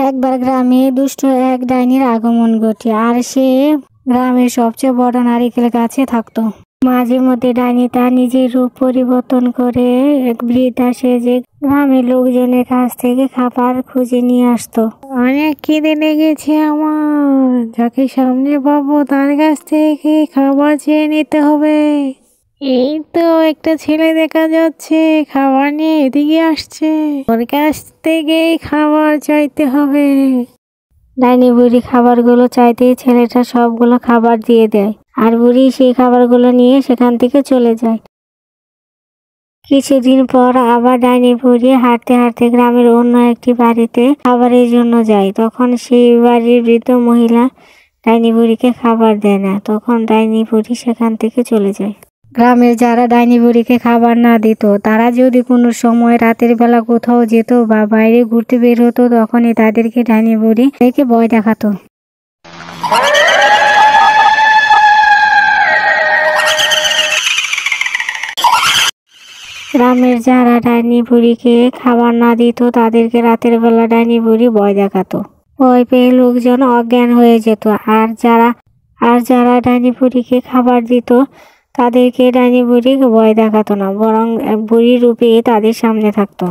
একবার গ্রামে দুষ্ট এক ডাইনির আগমন ঘটে, আর সে গ্রামের সবচেয়ে বড় নারিকেল গাছে থাকতো। মাঝে মধ্যে ডাইনি তার নিজের রূপ পরিবর্তন করে এক বৃদ্ধা সেজে গ্রামের লোকজনের কাছ থেকে খাবার খুঁজে নিয়ে আসতো। অনেক খিদে লেগেছে আমার, যাকে সামনে পাবো তার কাছ থেকে খাবার চেয়ে নিতে হবে। এই তো একটা ছেলে দেখা যাচ্ছে, খাবার নিয়ে এদিকে আসছে, ওর কাছ থেকেই খাবার চাইতে হবে। ডাইনি বুড়ি খাবারগুলো চাইতেই ছেলেটা সবগুলো খাবার দিয়ে দেয়, আর বুড়ি সেই খাবারগুলো নিয়ে সেখান থেকে চলে যায়। কিছুদিন পর আবার ডাইনি বুড়ি হাঁটতে হাঁটতে গ্রামের অন্য একটি বাড়িতে খাবারের জন্য যায়। তখন সেই বাড়ির বৃদ্ধ মহিলা ডাইনি বুড়িকে খাবার দেয় না। তখন ডাইনি বুড়ি সেখান থেকে চলে যায়। গ্রামের যারা ডাইনি বুড়িকে খাবার না দিত, তারা যদি কোনো সময় রাতের বেলা কোথাও যেত বা বাইরে ঘুরতে বের হতো, তখনই তাদেরকে ডাইনি বুড়ি দেখে ভয় দেখাতো। গ্রামের যারা ডাইনি বুড়িকে খাবার না দিত, তাদেরকে রাতের বেলা ডাইনি বুড়ি ভয় দেখাতো। ভয় পেয়ে লোকজন অজ্ঞান হয়ে যেত। আর যারা ডাইনি বুড়িকে খাবার দিত, তাদেরকে ডাইনি বুড়ি ভয় দেখাতো না, বরং বুড়ি রূপে তাদের সামনে থাকতো।